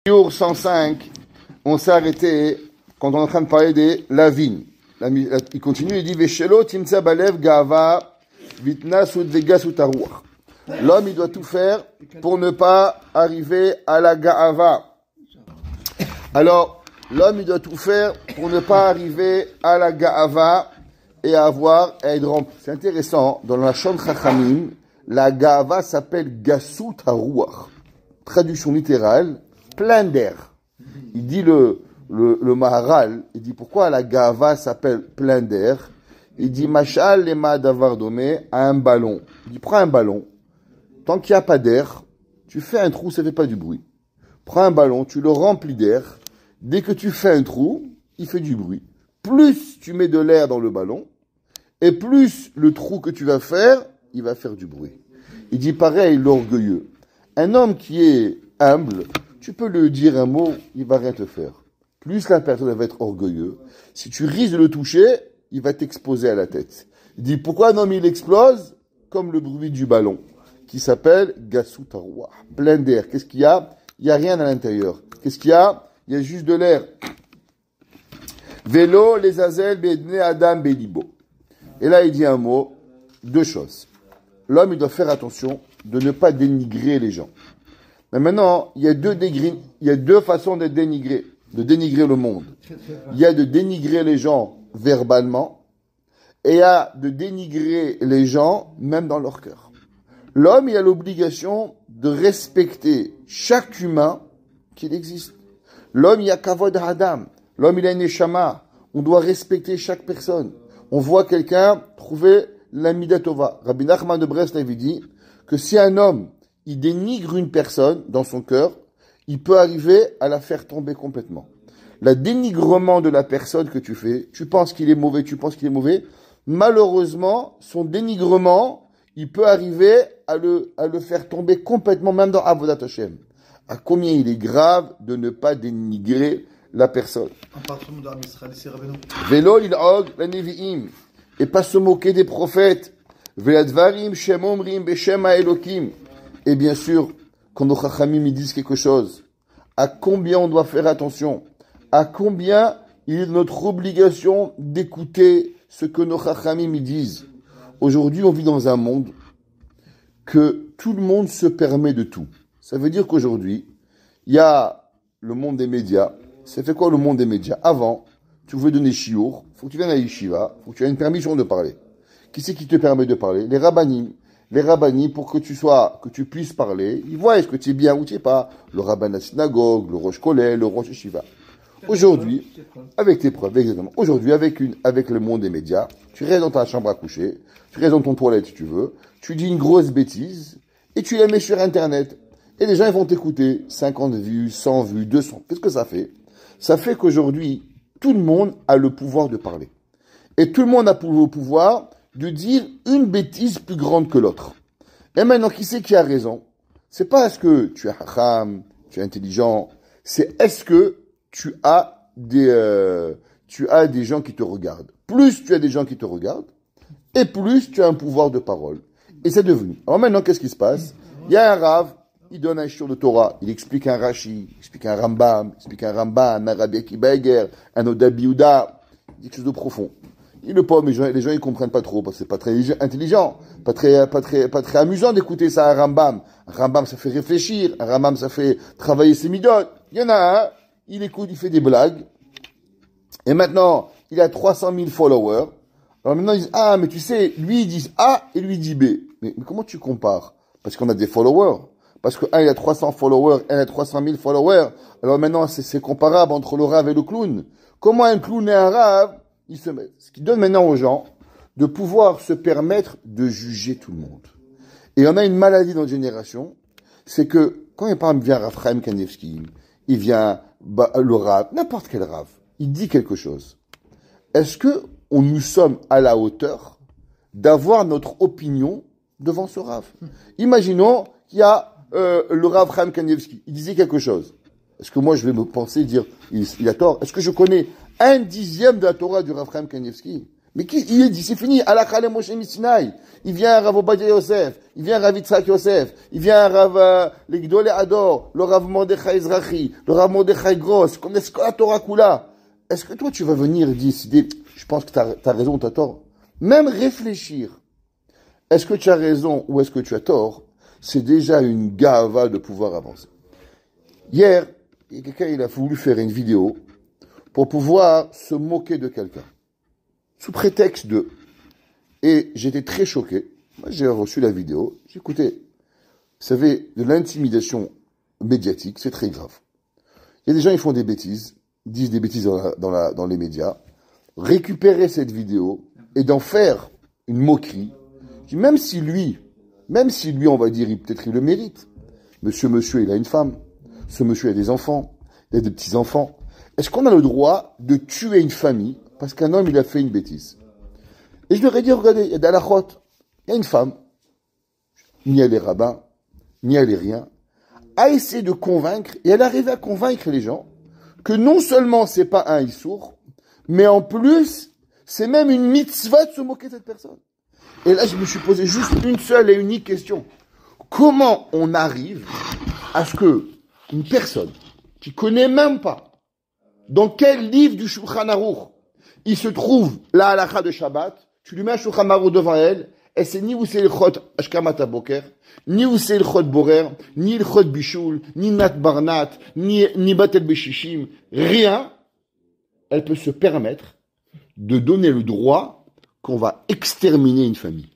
Jour 105, on s'est arrêté quand on est en train de parler des lavines. Il continue, il dit Veshelo timtsa balev gava vitna sudvega sutaruach. L'homme, il doit tout faire pour ne pas arriver à la ga'ava. Alors, l'homme, il doit tout faire pour ne pas arriver à la ga'ava et à être rempli. C'est intéressant, dans la Shon Chachamim, la ga'ava s'appelle gasut haruach. Traduction littérale, plein d'air. Il dit le Maharal, il dit pourquoi la ga'ava s'appelle plein d'air. Il dit machal lema davar domé à un ballon. Il dit prends un ballon. Tant qu'il n'y a pas d'air, tu fais un trou, ça ne fait pas du bruit. Prends un ballon, tu le remplis d'air. Dès que tu fais un trou, il fait du bruit. Plus tu mets de l'air dans le ballon, et plus le trou que tu vas faire, il va faire du bruit. Il dit pareil, l'orgueilleux. Un homme qui est humble, tu peux lui dire un mot, il va rien te faire. Plus la personne va être orgueilleuse, si tu risques de le toucher, il va t'exploser à la tête. Il dit pourquoi un homme il explose? Comme le bruit du ballon, qui s'appelle Gasut Haruach, plein d'air. Qu'est-ce qu'il y a? Il n'y a rien à l'intérieur. Qu'est-ce qu'il y a? Il y a juste de l'air. Vélo, les azel, bedne, adam, belibo. Et là, il dit un mot, deux choses. L'homme, il doit faire attention de ne pas dénigrer les gens. Mais maintenant, il y a deux façons de dénigrer le monde. Il y a de dénigrer les gens verbalement, et il y a de dénigrer les gens même dans leur cœur. L'homme, il a l'obligation de respecter chaque humain qu'il existe. L'homme, il y a kavod adam. L'homme, il a une neshama. On doit respecter chaque personne. On voit quelqu'un trouver la midatova. Rabbi Nachman de Breslev dit que si un homme, il dénigre une personne dans son cœur, il peut arriver à la faire tomber complètement. Le dénigrement de la personne que tu fais, tu penses qu'il est mauvais, malheureusement, son dénigrement, il peut arriver à le faire tomber complètement, même dans Avodat Hashem. À combien il est grave de ne pas dénigrer la personne. Vélo l'il'og la nevi'im. Et pas se moquer des prophètes. Ve'advarim shem omrim beshem ha'elokim. Et bien sûr, quand nos chachamim ils disent quelque chose, à combien on doit faire attention, à combien il est notre obligation d'écouter ce que nos chachamim ils disent. Aujourd'hui, on vit dans un monde que tout le monde se permet de tout. Ça veut dire qu'aujourd'hui, il y a le monde des médias. Ça fait quoi le monde des médias? Avant, tu voulais donner shiur, faut que tu viennes à Yeshiva, faut que tu aies une permission de parler. Qui c'est qui te permet de parler? Les rabbanim. Les rabbanim, pour que tu puisses parler, ils voient est-ce que tu es bien ou tu es pas. Le rabbin de la synagogue, le rosh kollel, le rosh yeshiva. Aujourd'hui, avec tes preuves, exactement. Aujourd'hui, avec le monde des médias, tu restes dans ta chambre à coucher, tu restes dans ton toilette si tu veux, tu dis une grosse bêtise, et tu la mets sur Internet. Et les gens, ils vont t'écouter. 50 vues, 100 vues, 200. Qu'est-ce que ça fait? Ça fait qu'aujourd'hui, tout le monde a le pouvoir de parler. Et tout le monde a le pouvoir de dire une bêtise plus grande que l'autre. Et maintenant, qui c'est qui a raison? C'est pas est-ce que tu es hacham, tu es intelligent, c'est est-ce que tu as des gens qui te regardent. Plus tu as des gens qui te regardent, et plus tu as un pouvoir de parole. Et c'est devenu. Alors maintenant, qu'est-ce qui se passe? Il y a un rave, il donne un shiur de Torah, il explique un Rashi, il explique un Rambam, un Rabbi Akiva Eiger, un Oda Biouda, quelque chose de profond. Il le pomme, les gens ils comprennent pas trop, parce que c'est pas très intelligent, pas très amusant d'écouter ça, un Rambam. Un Rambam, ça fait réfléchir, un Rambam, ça fait travailler ses midotes. Il y en a un, il écoute, il fait des blagues, et maintenant, il a 300 000 followers. Alors maintenant, ils disent, ah, mais tu sais, lui, il dit A, et lui, il dit B. Mais comment tu compares? Parce qu'on a des followers. Parce que un, il a 300 followers, un, il a 300 000 followers. Alors maintenant, c'est comparable entre le rave et le clown. Comment un clown et un rave, ils se mettent? Ce qui donne maintenant aux gens de pouvoir se permettre de juger tout le monde. Et on a une maladie dans notre génération, c'est que quand il vient Rav Chaim Kanievski, il vient le rave, n'importe quel rave, il dit quelque chose. Est-ce que nous sommes à la hauteur d'avoir notre opinion devant ce rave? Imaginons qu'il y a le Rav Chaim Kanievski, il disait quelque chose. Est-ce que moi je vais me penser dire il a tort? Est-ce que je connais un dixième de la Torah du Rav Chaim Kanievski? Mais qui, il dit, c'est fini, Alakha le Moshe Misinaï. Il vient Rav Obadia Yosef, il vient Rav Yitzhak Yosef, il vient Rav Legdol Ador, le Rav Mordechai Ezrachi, le Rav Mordechai Gross, connaissent la Torah Kula. Est-ce que toi tu vas venir décider, je pense que t'as raison ou t'as tort, même réfléchir, est-ce que tu as raison ou est-ce que tu as tort, c'est déjà une gava de pouvoir avancer. Hier, quelqu'un il a voulu faire une vidéo pour pouvoir se moquer de quelqu'un, sous prétexte de... Et j'étais très choqué. Moi, j'ai reçu la vidéo, j'ai écouté. Vous savez, de l'intimidation médiatique, c'est très grave. Il y a des gens, ils font des bêtises, disent des bêtises dans les médias. Récupérer cette vidéo et d'en faire une moquerie, même si lui, on va dire, peut-être il le mérite. Monsieur, il a une femme. Ce monsieur a des enfants. Il a des petits-enfants. Est-ce qu'on a le droit de tuer une famille parce qu'un homme, il a fait une bêtise? Et je leur ai dit, regardez, il y a d'Alachot, il y a une femme, ni elle est rabbin, ni elle est rien, a essayé de convaincre, et elle arrive à convaincre les gens, que non seulement c'est pas un issour, mais en plus, c'est même une mitzvah de se moquer de cette personne. Et là, je me suis posé juste une seule et unique question. Comment on arrive à ce que une personne qui connaît même pas dans quel livre du Shulchan Aruch il se trouve la halakha de Shabbat, tu lui mets un Shulchan Aruch devant elle, elle sait ni où c'est le chot Ashkamat Aboker, ni où c'est le chot Borer, ni le chot Bishul, ni Nat Barnat, ni Batel Beshishim, rien, elle peut se permettre de donner le droit qu'on va exterminer une famille.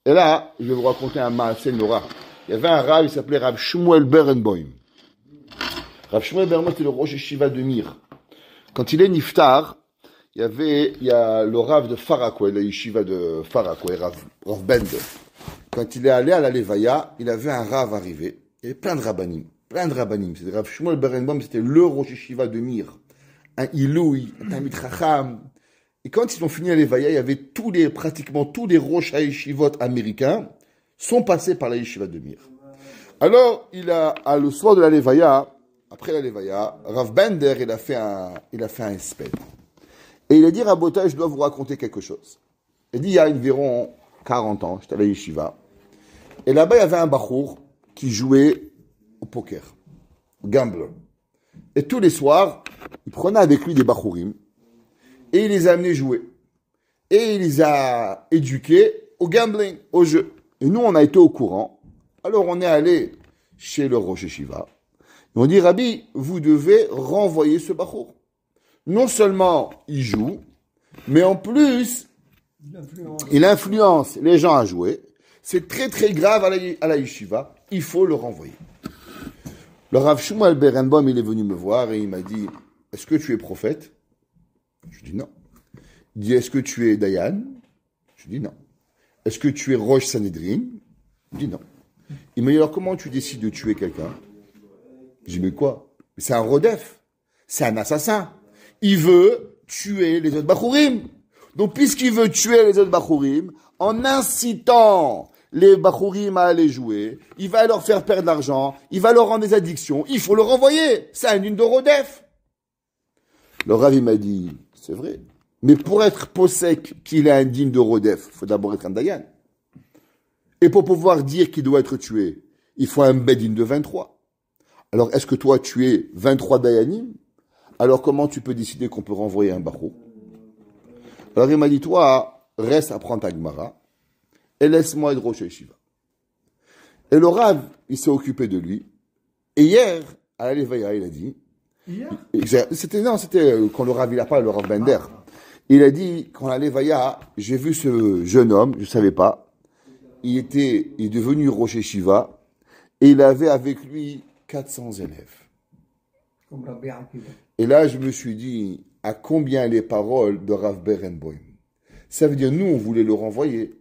Et là, je vais vous raconter un Maaseh Nora. Il y avait un Rav, il s'appelait Rav Shmuel Berenboim. Rav Shmuel Berenboim, c'était le Rosh Yeshiva de Mir. Quand il est niftar, il y a le Rav de Farakwe, la Yeshiva de Farakwe, Rav Bender. Quand il est allé à la Levaya, il a vu un Rav arriver. Il y avait plein de rabbanim. C'était Rav Shmuel Berenboim, c'était le Rosh Yeshiva de Mir. Un Iloui, un Talmid Chacham. Et quand ils ont fini à Levaya, il y avait pratiquement tous les Rosh Yeshivot américains sont passés par la Yeshiva de Mir. Alors, le soir de la Levaya, après la Levaya, Rav Bender, il a fait un espède. Et il a dit, Rabota, je dois vous raconter quelque chose. Il dit, il y a environ 40 ans, j'étais à la Yeshiva. Et là-bas, il y avait un bachour qui jouait au poker. Gambler. Et tous les soirs, il prenait avec lui des bachourim. Et il les a amenés jouer. Et il les a éduqués au gambling, au jeu. Et nous, on a été au courant. Alors, on est allé chez le Rosh Yeshiva. Et on dit, Rabbi, vous devez renvoyer ce bachour. Non seulement il joue, mais en plus, il influence les gens à jouer. C'est très très grave à la yeshiva. Il faut le renvoyer. Le Rav Shmuel Berenboim, il est venu me voir et il m'a dit, est-ce que tu es prophète? Je dis non. Il dit, est-ce que tu es Dayan? Je dis non. Est-ce que tu es Rosh Sanhedrin? Je dis non. Il m'a dit, alors comment tu décides de tuer quelqu'un? Je dis, mais quoi? C'est un rodef. C'est un assassin. Il veut tuer les autres bachourim. Donc, puisqu'il veut tuer les autres bachourim, en incitant les bachourim à aller jouer, il va leur faire perdre de l'argent, il va leur rendre des addictions, il faut le renvoyer. C'est un une de rodef. Le Rav, il m'a dit, c'est vrai. Mais pour être possèque qu'il est indigne de rodef, il faut d'abord être un dayan. Et pour pouvoir dire qu'il doit être tué, il faut un bedin de 23. Alors, est-ce que toi, tu es 23 dayanim? Alors, comment tu peux décider qu'on peut renvoyer un barreau? Alors, il m'a dit, toi, reste à prendre ta Gemara et laisse-moi être Rosh Yeshiva. Et le Rav, il s'est occupé de lui. Et hier, à la Levaya, il a dit, c'était quand le Rav, il a parlé, le Rav Bender. Il a dit, quand à la Levaya, j'ai vu ce jeune homme, je ne savais pas, il est devenu Rosh Yeshiva et il avait avec lui 400 élèves. Et là, je me suis dit, à combien les paroles de Rav Berenboim? Ça veut dire, nous, on voulait le renvoyer.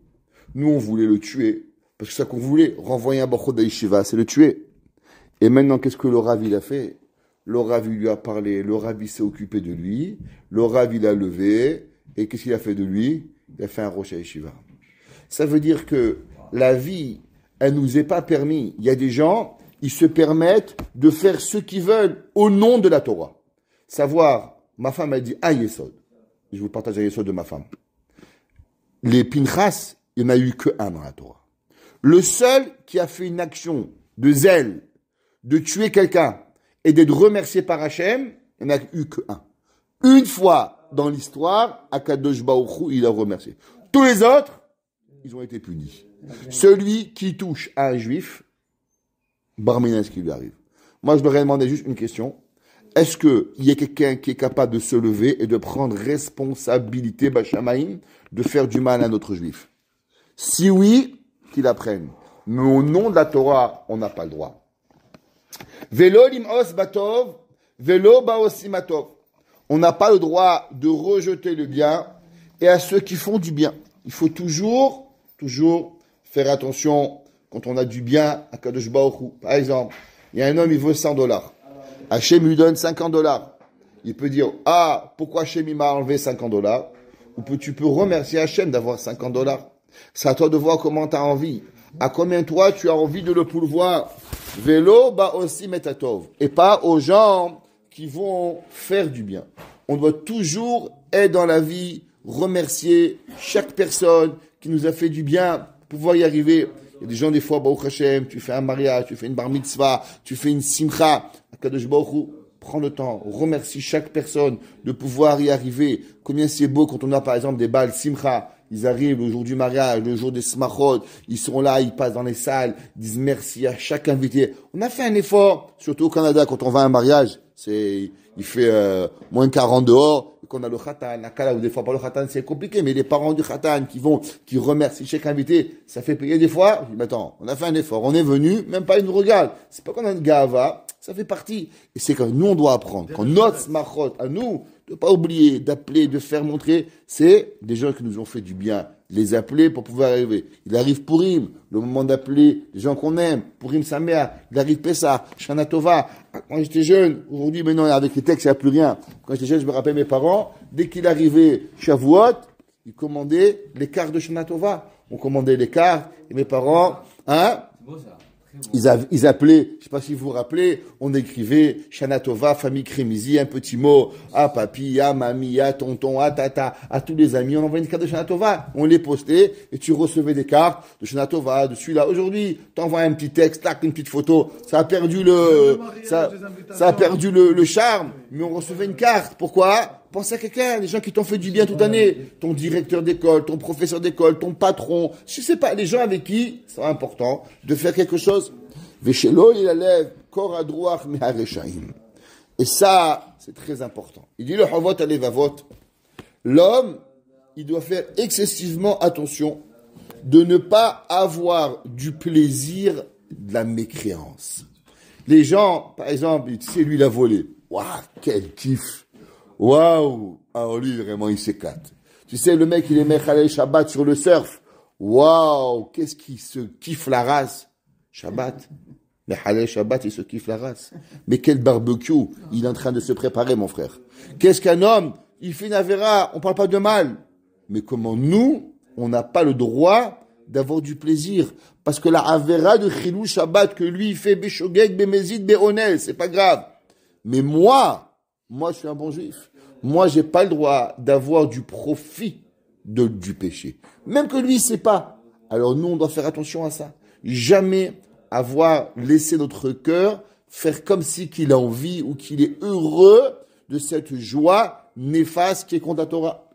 Nous, on voulait le tuer. Parce que ça qu'on voulait, renvoyer un bachot d'Aïshiva, c'est le tuer. Et maintenant, qu'est-ce que le Rav, il a fait? Le Rav, il lui a parlé, le Rav, il s'est occupé de lui, le Rav, il a levé, et qu'est-ce qu'il a fait de lui? Il a fait un rocher Yeshiva. Ça veut dire que la vie, elle nous est pas permis. Il y a des gens, ils se permettent de faire ce qu'ils veulent au nom de la Torah. Savoir, ma femme a dit, ah, Yesod. Je vous partage un Yesod de ma femme. les Pinchas, il n'y en a eu que un dans la Torah. Le seul qui a fait une action de zèle, de tuer quelqu'un et d'être remercié par Hachem, il n'y en a eu que un. Une fois dans l'histoire, Akadosh Baruch Hu, il a remercié. Tous les autres, ils ont été punis. Celui qui touche à un juif, Barminan, ce qui lui arrive. Moi, je leur ai demandé juste une question. Est-ce qu'il y a quelqu'un qui est capable de se lever et de prendre responsabilité, Bachamaïm, de faire du mal à un autre juif? Si oui, qu'il apprenne. Mais au nom de la Torah, on n'a pas le droit. Velo limos batov, velo baosimatov. On n'a pas le droit de rejeter le bien et à ceux qui font du bien. Il faut toujours faire attention quand on a du bien à Kadosh Baruch Hu. Par exemple, il y a un homme, il veut $100. Hachem lui donne $50. Il peut dire, ah, pourquoi Hachem m'a enlevé $50? Ou tu peux remercier Hachem d'avoir $50. C'est à toi de voir comment tu as envie. À combien toi tu as envie de le pourvoir. Vélo, bah aussi metatov. Et pas aux gens qui vont faire du bien. On doit toujours être dans la vie, remercier chaque personne qui nous a fait du bien, pouvoir y arriver. Il y a des gens, des fois, Baruch Hashem, tu fais un mariage, tu fais une bar mitzvah, tu fais une simcha. Akadosh Baruch Hu, prends le temps, remercie chaque personne de pouvoir y arriver. Combien c'est beau quand on a, par exemple, des balles simcha. Ils arrivent le jour du mariage, le jour des smachot, ils sont là, ils passent dans les salles, ils disent merci à chaque invité. On a fait un effort, surtout au Canada, quand on va à un mariage, il fait moins de 40 dehors, et qu'on a le khatan, la kala, ou des fois pas le khatan, c'est compliqué, mais les parents du khatan qui remercient chaque invité, ça fait payer des fois. Je dis, mais attends, on a fait un effort, on est venu, même pas ils nous regardent. C'est pas qu'on a une gava, ça fait partie. Et c'est que nous, on doit apprendre. Quand notre smachot, à nous, de pas oublier, d'appeler, de faire montrer, c'est des gens qui nous ont fait du bien. Les appeler pour pouvoir arriver. Il arrive Purim, le moment d'appeler les gens qu'on aime. Purim sa mère, il arrive Pessah, Shana Tova. Quand j'étais jeune, aujourd'hui, maintenant, avec les textes, il n'y a plus rien. Quand j'étais jeune, je me rappelle mes parents, dès qu'il arrivait Shavuot, ils commandaient les cartes de Shana Tova. On commandait les cartes, et mes parents, ils appelaient, je sais pas si vous vous rappelez, on écrivait Shana Tova, famille Crémizy, un petit mot, à papi, à mamie, à tonton, à tata, à tous les amis, on envoyait une carte de Shana Tova, on les postait, et tu recevais des cartes de Shana Tova, de celui-là. Aujourd'hui, t'envoies un petit texte, tac, une petite photo, ça a perdu le charme, mais on recevait une carte. Pourquoi? Pense à quelqu'un, des gens qui t'ont fait du bien toute l'année. Ton directeur d'école, ton professeur d'école, ton patron. Je sais pas, les gens avec qui, c'est important de faire quelque chose. Veshelo, il lève corps à droite, mais à rechaim. Et ça, c'est très important. Il dit le Havot Alevavot. L'homme, il doit faire excessivement attention de ne pas avoir du plaisir de la mécréance. Les gens, par exemple, tu sais, lui, il a volé. Waouh, quel kiff! Waouh! Alors lui, vraiment, il s'éclate. Tu sais, le mec, il est Mechalel Shabbat sur le surf. Waouh! Qu'est-ce qu'il se kiffe la race? Shabbat. Mechalel Shabbat, il se kiffe la race. Mais quel barbecue! Il est en train de se préparer, mon frère. Qu'est-ce qu'un homme? Il fait une avéra. On parle pas de mal. Mais comment nous, on n'a pas le droit d'avoir du plaisir? Parce que la avéra de Chilou Shabbat que lui, il fait Beshogeg, Bemezid, Beonel, c'est pas grave. Mais moi, je suis un bon juif. Moi, j'ai pas le droit d'avoir du profit du péché. Même que lui, il sait pas. Alors nous, on doit faire attention à ça. Jamais avoir laissé notre cœur faire comme si qu'il a envie ou qu'il est heureux de cette joie néfaste qui est contre la Torah.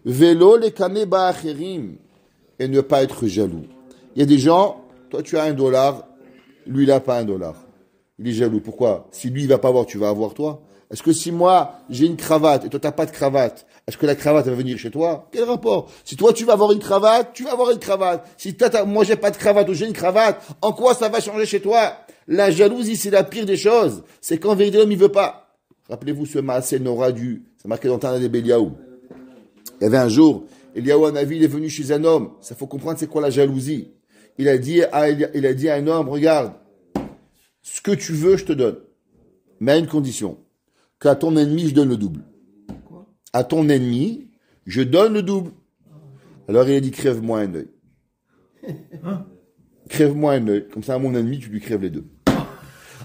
Vélo les kaneba acherim. Et ne pas être jaloux. Il y a des gens, toi tu as $1, lui il n'a pas $1. Il est jaloux. Pourquoi? Si lui il va pas avoir, tu vas avoir toi. Est-ce que si moi, j'ai une cravate et toi t'as pas de cravate, est-ce que la cravate va venir chez toi? Quel rapport? Si toi tu vas avoir une cravate, tu vas avoir une cravate. Si moi j'ai pas de cravate ou j'ai une cravate, en quoi ça va changer chez toi? La jalousie, c'est la pire des choses. C'est quand vérité l'homme il veut pas. Rappelez-vous ce maasé Nora c'est marqué dans Tana de Béliaou. Il y avait un jour, Eliaou Hanavi, il est venu chez un homme. Ça faut comprendre c'est quoi la jalousie. Il a dit à un homme, regarde, ce que tu veux, je te donne. Mais à une condition. Qu'à ton ennemi, je donne le double. Quoi? À ton ennemi, je donne le double. Alors il a dit, crève-moi un œil. Crève-moi un œil. Comme ça, à mon ennemi, tu lui crèves les deux.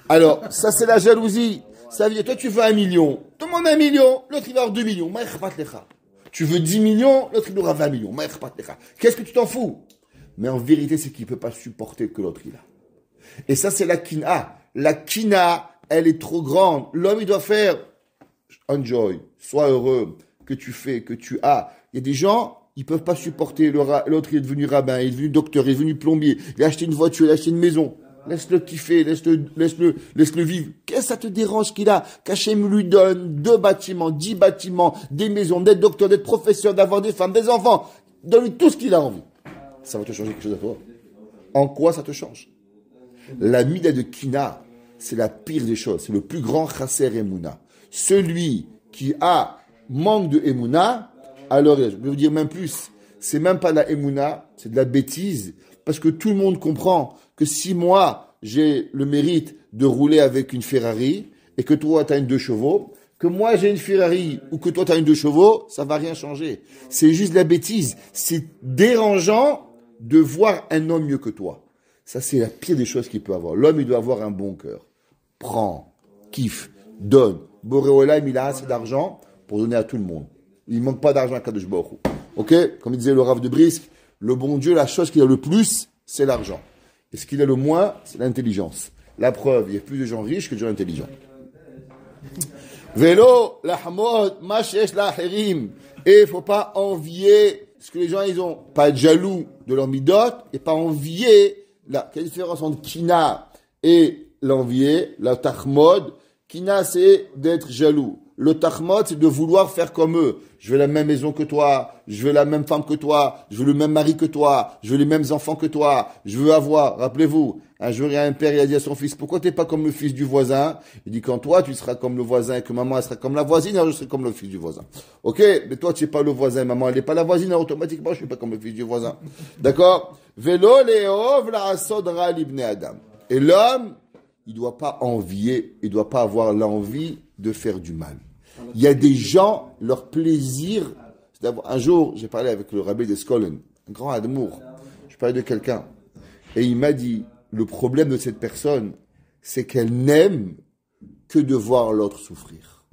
Alors, ça c'est la jalousie. Ça veut dire, toi tu veux 1 million. Demande 1 million, l'autre il va avoir 2 millions. Tu veux 10 millions, l'autre il aura 20 millions. Qu'est-ce que tu t'en fous? Mais en vérité, c'est qu'il ne peut pas supporter que l'autre il a. Et ça, c'est la kina. La kina, elle est trop grande. L'homme, il doit faire enjoy, sois heureux, que tu fais, que tu as. Il y a des gens, ils peuvent pas supporter. L'autre, il est devenu rabbin, il est devenu docteur, il est devenu plombier, il a acheté une voiture, il a acheté une maison. Laisse-le kiffer, laisse-le vivre. Qu'est-ce que ça te dérange qu'il a? Qu'Hachem lui donne 2 bâtiments, 10 bâtiments, des maisons, d'être docteur, d'être professeur, d'avoir des femmes, des enfants. Donne-lui tout ce qu'il a envie. Ça va te changer quelque chose à toi. En quoi ça te change? La mida de Kina, c'est la pire des choses. C'est le plus grand chasser Emouna. Celui qui a manque de Emouna, alors, je vais vous dire même plus, c'est même pas la Emouna, c'est de la bêtise. Parce que tout le monde comprend que si moi, j'ai le mérite de rouler avec une Ferrari, et que toi, tu as une 2 chevaux, que moi, j'ai une Ferrari, ou que toi, tu as une 2 chevaux, ça va rien changer. C'est juste de la bêtise. C'est dérangeant de voir un homme mieux que toi. Ça, c'est la pire des choses qu'il peut avoir. L'homme, il doit avoir un bon cœur. Prends, kiffe, donne. Boréolam, il a assez d'argent pour donner à tout le monde. Il ne manque pas d'argent à Kadosh Baruch Hu. Ok? Comme il disait le Rav de Brisk, le bon Dieu, la chose qu'il a le plus, c'est l'argent. Et ce qu'il a le moins, c'est l'intelligence. La preuve, il y a plus de gens riches que de gens intelligents. Vélo, lahmod, mashesh laherim. Et il ne faut pas envier ce que les gens, ils ont. Pas être jaloux de leur midot et pas envier. Quelle différence entre kina et l'envier? La tahmod. Kina, c'est d'être jaloux. Le tahmod, c'est de vouloir faire comme eux. Je veux la même maison que toi, je veux la même femme que toi, je veux le même mari que toi, je veux les mêmes enfants que toi, je veux avoir, rappelez-vous, un jour il y a un père, il a dit à son fils, pourquoi t'es pas comme le fils du voisin? Il dit, quand toi tu seras comme le voisin et que maman elle sera comme la voisine, alors je serai comme le fils du voisin. Ok? Mais toi tu n'es pas le voisin, maman elle n'est pas la voisine, alors automatiquement je suis pas comme le fils du voisin. D'accord? Velo leov la asodra libne adam. Et l'homme, il doit pas envier, il doit pas avoir l'envie de faire du mal. Il y a des gens, leur plaisir, c'est d'avoir... Un jour, j'ai parlé avec le rabbi de Skolen, un grand admour. Je parlais de quelqu'un. Et il m'a dit, le problème de cette personne, c'est qu'elle n'aime que de voir l'autre souffrir.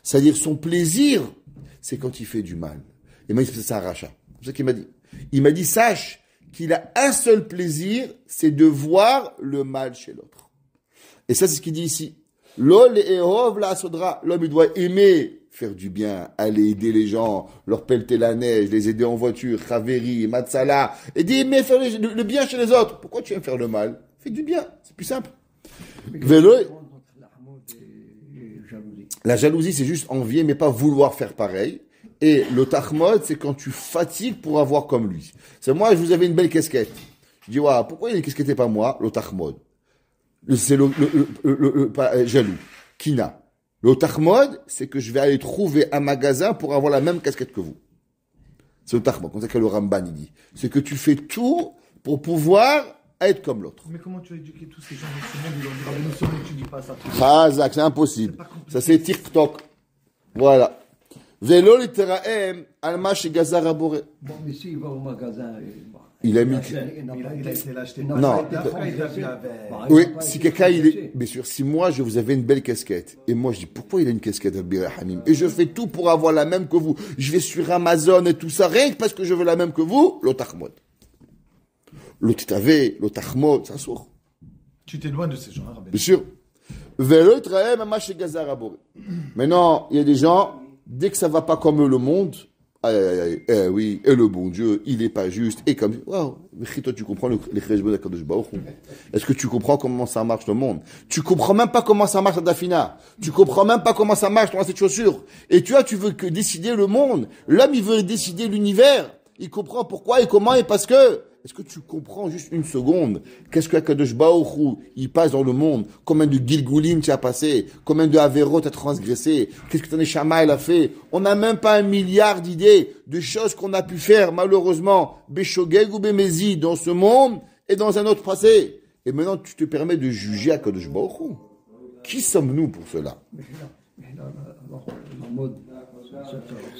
C'est-à-dire, son plaisir, c'est quand il fait du mal. Et moi, c'est un rachat. C'est ce qu'il m'a dit. Il m'a dit, sache qu'il a un seul plaisir, c'est de voir le mal chez l'autre. Et ça, c'est ce qu'il dit ici. L'homme, il doit aimer faire du bien, aller aider les gens, leur pelleter la neige, les aider en voiture, Khaveri, Matsala, et d'aimer faire le bien chez les autres. Pourquoi tu aimes faire le mal? Fais du bien, c'est plus simple. La jalousie, c'est juste envier, mais pas vouloir faire pareil. Et le tahmod, c'est quand tu fatigues pour avoir comme lui. C'est moi, je vous avais une belle casquette. Je dis, ouais, pourquoi il y a une casquette et pas moi? Le tahmod. C'est jaloux. Kina. Le tahmod, c'est que je vais aller trouver un magasin pour avoir la même casquette que vous. C'est le tahmod, comme ça que le Ramban il dit. C'est que tu fais tout pour pouvoir être comme l'autre. Mais comment tu as éduqué tous ces gens de ce monde? Ils ont dit, mais tu dis pas ça. Chazak, c'est impossible. Ça c'est TikTok. Voilà. Vélo littéraem, alma chez Gazar Abore. Bon, mais s'il va au magasin, il a mis. Il a été l'acheter. Non. Oui, si quelqu'un, il est. Bien sûr, si moi, je vous avais une belle casquette, et moi, je dis, pourquoi il a une casquette Abir Hamim? Et je fais tout pour avoir la même que vous. Je vais sur Amazon et tout ça, rien que parce que je veux la même que vous, l'otachmod. L'otitavé, l'otachmod, ça sourd. Tu t'éloignes de ces gens, hein, bien sûr. Vélo trahem, alma chez Gazar Abore. Maintenant, il y a des gens, dès que ça va pas comme le monde, oui, et le bon Dieu, il n'est pas juste, et comme, waouh, toi tu comprends les cheshbon d'Akadosh Baruch Hu. Est-ce que tu comprends comment ça marche le monde? Tu comprends même pas comment ça marche la Dafina. Tu comprends même pas comment ça marche dans cette chaussure. Et tu veux que décider le monde. L'homme, il veut décider l'univers. Il comprend pourquoi et comment et parce que. Est-ce que tu comprends juste une seconde? Qu'est-ce que Akadosh Baruch Hu, il passe dans le monde? Combien de Gilgulim tu as passé? Combien de Averot tu as transgressé? Qu'est-ce que ton Neshama il a fait? On n'a même pas 1 milliard d'idées de choses qu'on a pu faire, malheureusement, Beshogeg ou Bemezi, dans ce monde et dans un autre passé. Et maintenant, tu te permets de juger Akadosh Baruch Hu. Qui sommes-nous pour cela? mais là, alors, la mode,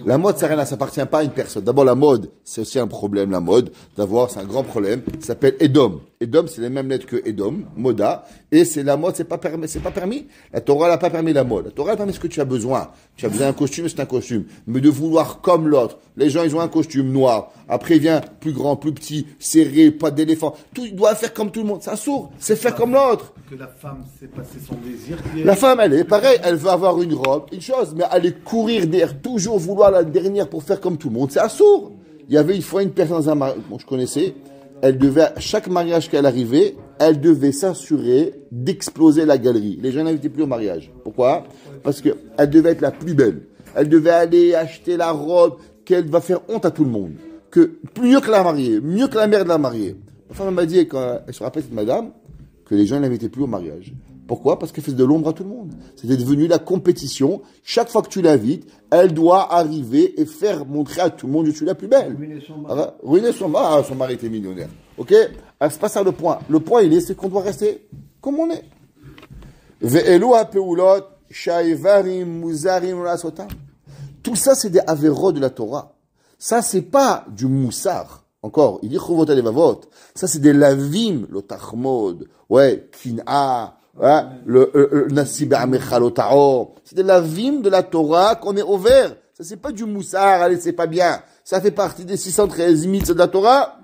La mode, ça appartient pas à une personne. D'abord, la mode, c'est aussi un problème, la mode. D'abord, c'est un grand problème. Ça s'appelle Edom. Edom, c'est les mêmes lettres que Edom, Moda. Et c'est la mode, c'est pas permis. La Torah n'a pas permis la mode. La Torah a permis ce que tu as besoin. Tu as besoin d'un costume, c'est un costume. Mais de vouloir comme l'autre. Les gens, ils ont un costume noir. Après, il vient plus grand, plus petit, serré, pas d'éléphant. Tout, il doit faire comme tout le monde. C'est sourd. C'est faire comme l'autre. Que la femme, c'est passer son désir. Qui est... La femme, elle est pareil. Elle veut avoir une robe, une chose. Mais aller courir derrière, toujours vouloir la dernière pour faire comme tout le monde. C'est sourd. Il y avait une fois une personne dans un mariage, bon, je connaissais. Elle devait, à chaque mariage qu'elle arrivait, elle devait s'assurer d'exploser la galerie. Les gens n'invitaient plus au mariage. Pourquoi? Parce que elle devait être la plus belle. Elle devait aller acheter la robe qu'elle va faire honte à tout le monde. Que, mieux que la mariée, mieux que la mère de la mariée. La femme m'a dit, quand elle se rappelle cette madame, que les gens n'invitaient plus au mariage. Pourquoi? Parce qu'elle faisait de l'ombre à tout le monde. C'était devenu la compétition. Chaque fois que tu l'invites, elle doit arriver et faire montrer à tout le monde que je suis la plus belle. Ruiner son mari. Ah, son mari était millionnaire. Ok? Alors, c'est pas ça le point. Le point, c'est qu'on doit rester comme on est. Tout ça, c'est des avéros de la Torah. Ça, c'est pas du moussard. Encore, il dit chovot alevavot. Ça, c'est des lavim, le tachmod. Ouais, kin'a. Ouais, le nasib amechalotao. C'est des lavim de la Torah qu'on est ouvert. Ça, c'est pas du moussard. Allez, c'est pas bien. Ça fait partie des 613 mitzvot de la Torah.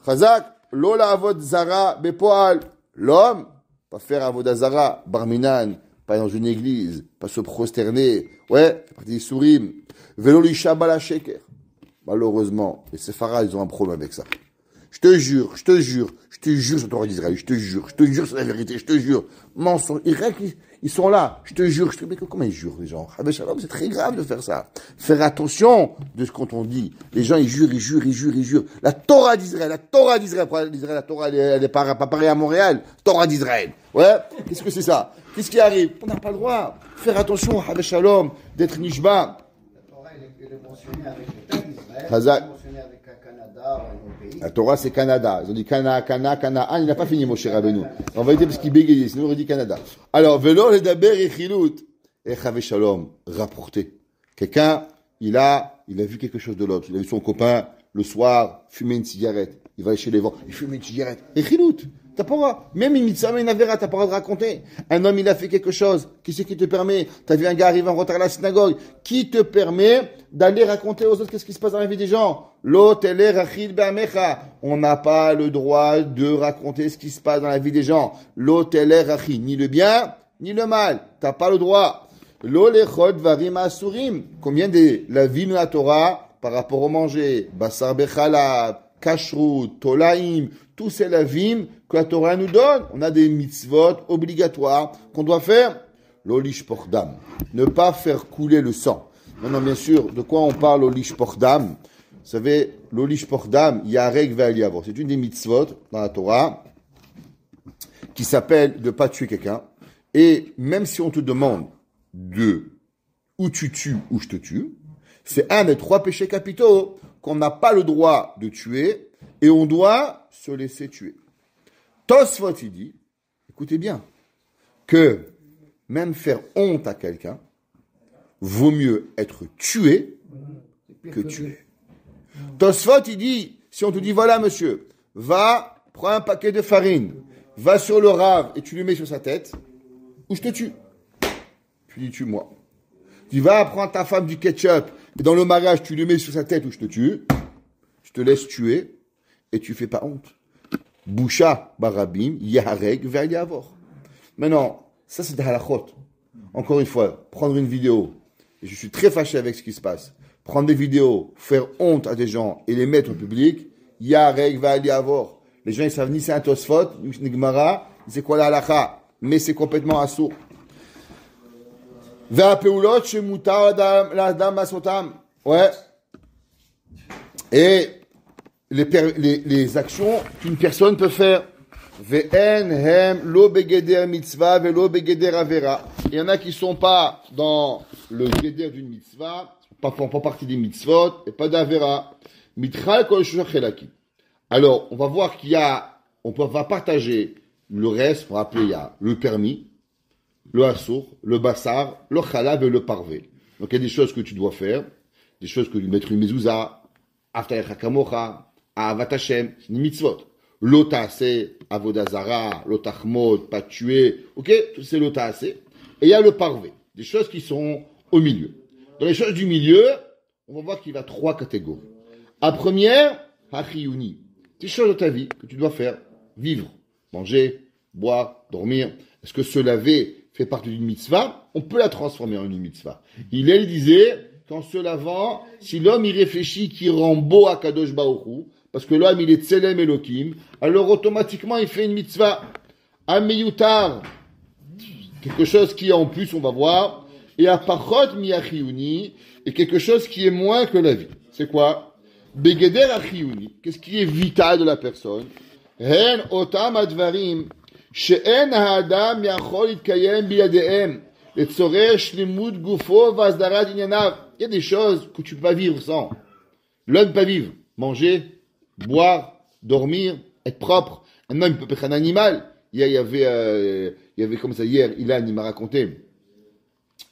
Chazak, lola avod zara bepoal. L'homme, pas faire avod zara, barminan, pas dans une église, pas se prosterner. Ouais, c'est partie des sourim. Velo lisha bala sheker. Malheureusement, les séfarades, ils ont un problème avec ça. Je te jure sur la Torah d'Israël, je te jure sur la vérité, je te jure. Mensonge, ils sont là, je te jure. Mais comment ils jurent, les gens? C'est très grave de faire ça. Faire attention de ce qu'on dit. Les gens, ils jurent. La Torah d'Israël, la Torah, elle est pas pareille à Montréal. Torah d'Israël. Ouais? Qu'est-ce que c'est ça? Qu'est-ce qui arrive? On n'a pas le droit. Faire attention, Havé Shalom, d'être Nishba. La Torah, elle est mentionnée avec l'État d'Israël, Hazak. elle est mentionnée avec le Canada, nos pays. La Torah, c'est Canada. Ils ont dit Canaan. Il n'a pas fini, Moshe Rabbeinu. En vérité, parce qu'il bégayait. Sinon, il aurait dit Canada. Alors, Velo, le Daber et Chilout. Et Chavé Shalom, rapporté. Quelqu'un, il a vu quelque chose de l'autre. Il a vu son copain, le soir, fumer une cigarette. Il va aller chez les vents. Il fume une cigarette. Et Chilout. T'as pas le droit. Même une mitzvah, mais une avéra, t'as pas le droit de raconter. Un homme, il a fait quelque chose. Qui c'est qui te permet? T'as vu un gars arriver en retard à la synagogue. Qui te permet d'aller raconter aux autres qu'est-ce qui se passe dans la vie des gens? On n'a pas le droit de raconter ce qui se passe dans la vie des gens. Ni le bien, ni le mal. T'as pas le droit. Combien de la vie de la Torah par rapport au manger? Basar bechalab, kashrut, tolaim, tous ces lavim que la Torah nous donne. On a des mitzvot obligatoires qu'on doit faire. L'olish pordam. Ne pas faire couler le sang. Non, bien sûr, de quoi on parle l'olish pordam? Vous savez, l'olish pordam, yareg ve'aliavor. C'est une des mitzvot dans la Torah qui s'appelle de ne pas tuer quelqu'un. Et même si on te demande de ou tu tues ou je te tue, c'est un des 3 péchés capitaux qu'on n'a pas le droit de tuer et on doit se laisser tuer. Tosfot, il dit, écoutez bien, que même faire honte à quelqu'un, vaut mieux être tué que tué. Tosfot, il dit, si on te dit, voilà monsieur, va, prends un paquet de farine, va sur le rave et tu le mets sur sa tête, ou je te tue. Tu dis, tue-moi. Tu vas prendre ta femme du ketchup, et dans le mariage, tu le mets sur sa tête ou je te tue, je te laisse tuer, et tu fais pas honte. Boucha, barabim, yahareg, ve'yavor. Maintenant, ça c'est des halachot. Encore une fois, prendre une vidéo, et je suis très fâché avec ce qui se passe, prendre des vidéos, faire honte à des gens et les mettre au public, yahareg, ve'yavor. Les gens, ils savent ni c'est un tosfot, ni c'est une gemara, ni c'est quoi la halacha, mais c'est complètement assourd. Ve'apeulot, shemutar l'adam masotam. Ouais. Et les actions qu'une personne peut faire. Ve'en hem lo begeder mitzvah ve'lo begeder avera. Il y en a qui sont pas dans le geder d'une mitzvah, font pas partie des mitzvot, et pas d'avera. Mitral kol shochelaki. Alors, on va voir va partager le reste, pour rappeler, il y a le permis, le assour, le bassar, le chalab et le parvé. Donc il y a des choses que tu dois faire, des choses que mettre une mezouza, aftayecha kamocha, ahavat Hashem, c'est une mitzvot. L'otase, avodazara, l'otachmod, pas tuer, ok, c'est l'otase. Et il y a le parvé, des choses qui sont au milieu. Dans les choses du milieu, on va voir qu'il y a 3 catégories. La première, hachiyuni, des choses de ta vie que tu dois faire, vivre, manger, boire, dormir. Est-ce que se laver fait partie d'une mitzvah? On peut la transformer en une mitzvah. Il disait qu'en se lavant, si l'homme y réfléchit, qu'il rend beau à Kadosh Baruch Hu, parce que l'homme il est Tselem Elokim, alors automatiquement il fait une mitzvah. Ameyutar, quelque chose qui est en plus, on va voir, et apachot miachiyuni, et quelque chose qui est moins que la vie. C'est quoi? Begeder achiyuni, qu'est-ce qui est vital de la personne? Hen otam advarim, she'en ha'adam yachol itkayem biyadehem, letzorer shlimut gufo vazdarat inyanav. Il y a des choses que tu peux pas vivre sans. L'homme peut pas vivre. Manger, boire, dormir, être propre. Un homme peut être un animal. Il y avait comme ça hier, Ilan, il m'a raconté.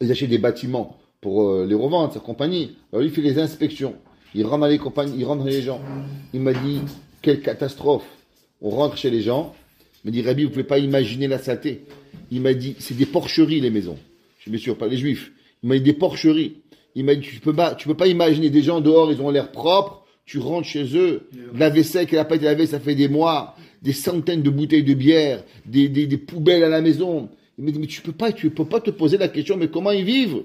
Ils achètent des bâtiments pour les revendre, sa compagnie. Alors lui, il fait les inspections. Il rentre dans les compagnies, il rentre dans les gens. Il m'a dit, quelle catastrophe. On rentre chez les gens. Il m'a dit, Rabbi, vous pouvez pas imaginer la saleté. Il m'a dit, c'est des porcheries, les maisons. Je suis bien sûr, pas les juifs. Il m'a dit, des porcheries. Il m'a dit, tu peux pas imaginer des gens dehors, ils ont l'air propres. Tu rentres chez eux, la vaisselle qui n'a pas été lavée, ça fait des mois, des centaines de bouteilles de bière, des poubelles à la maison. Il m'a dit, mais tu peux pas te poser la question, mais comment ils vivent?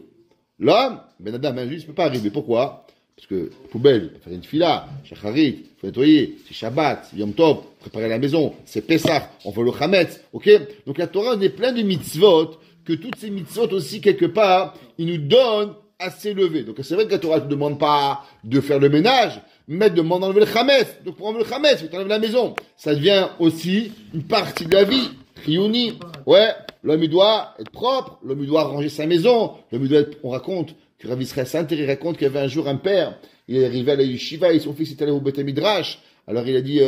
L'homme, ben Adam, un juif, ne peut pas arriver. Pourquoi? Parce que, poubelle, il faut faire une fila, shacharit, il faut nettoyer, c'est Shabbat, c'est Yom Tov, préparer la maison, c'est Pessah, on veut le Chametz, ok? Donc la Torah, on est plein de mitzvot, que toutes ces mitzvot aussi, quelque part, ils nous donnent à s'élever. Donc c'est vrai que la Torah ne te demande pas de faire le ménage, mais demande d'enlever le Chametz. Donc pour enlever le Chametz, il faut enlever la maison. Ça devient aussi une partie de la vie. Chiyuni. Ouais, l'homme il doit être propre, l'homme il doit ranger sa maison, l'homme il doit être, on raconte, que Rav Israël Sainter raconte qu'il y avait un jour un père, il est arrivé à la yeshiva et son fils est allé au Beth Midrash. Alors il a dit,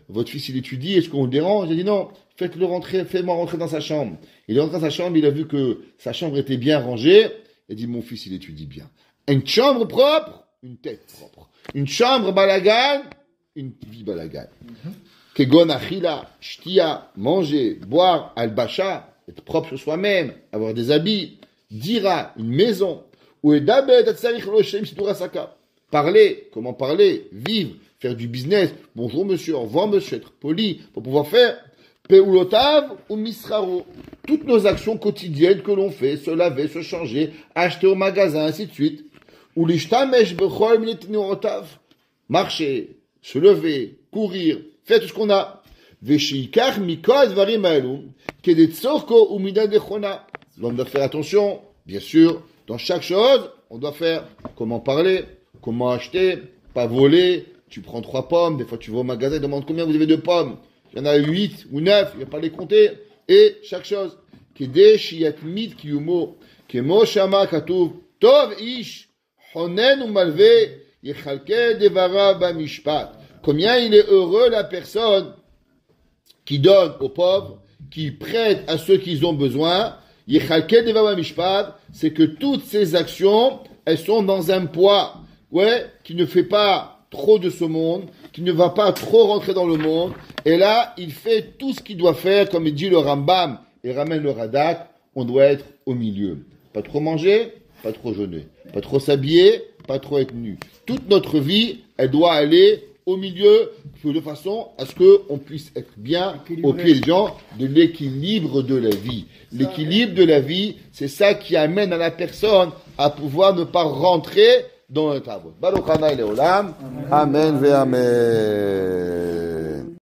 votre fils il étudie, est-ce qu'on le dérange? Il a dit non, faites-le rentrer, faites-moi rentrer dans sa chambre. Il est rentré dans sa chambre, il a vu que sa chambre était bien rangée. Il a dit, mon fils il étudie bien. Une chambre propre, une tête propre. Une chambre balagan, une vie balagan. Kegon achila, shtia, manger, boire, albacha, être propre sur soi-même, avoir des habits, dira, une maison. Ou edabed atzarich loshem siturasaka. Parler, comment parler, vivre, faire du business. Bonjour monsieur, au revoir monsieur, être poli, pour pouvoir faire peulotav ou misraro. Toutes nos actions quotidiennes que l'on fait, se laver, se changer, acheter au magasin, ainsi de suite. Ou l'ishtamesh bechol minetnorotav. Marcher, se lever, courir, faire tout ce qu'on a. Veshikar mikol dvarim aelu, kedetzorko ou midadechona. L'homme doit faire attention, bien sûr, dans chaque chose, on doit faire comment parler, comment acheter, pas voler. Tu prends 3 pommes, des fois tu vas au magasin, tu demandes combien vous avez de pommes. Il y en a 8 ou 9, il ne va pas les compter. Et chaque chose. Kedesh yatmid kiyumo, kemo shama katuv, tov ish, honen ou malve, yechalke devara bamishpat. Combien il est heureux la personne qui donne aux pauvres, qui prête à ceux qui ont besoin. Yechalke devara bamishpat, c'est que toutes ces actions, elles sont dans un poids, qui ne fait pas trop de ce monde, qui ne va pas trop rentrer dans le monde. Et là, il fait tout ce qu'il doit faire, comme il dit le Rambam, et ramène le Radak, on doit être au milieu. Pas trop manger, pas trop jeûner. Pas trop s'habiller, pas trop être nu. Toute notre vie, elle doit aller au milieu, de façon à ce qu'on puisse être bien au pied des gens, de l'équilibre de la vie. L'équilibre de la vie, c'est ça qui amène à la personne à pouvoir ne pas rentrer dans un tabou. Baruch Hanai Leolam. Amen ve Amen.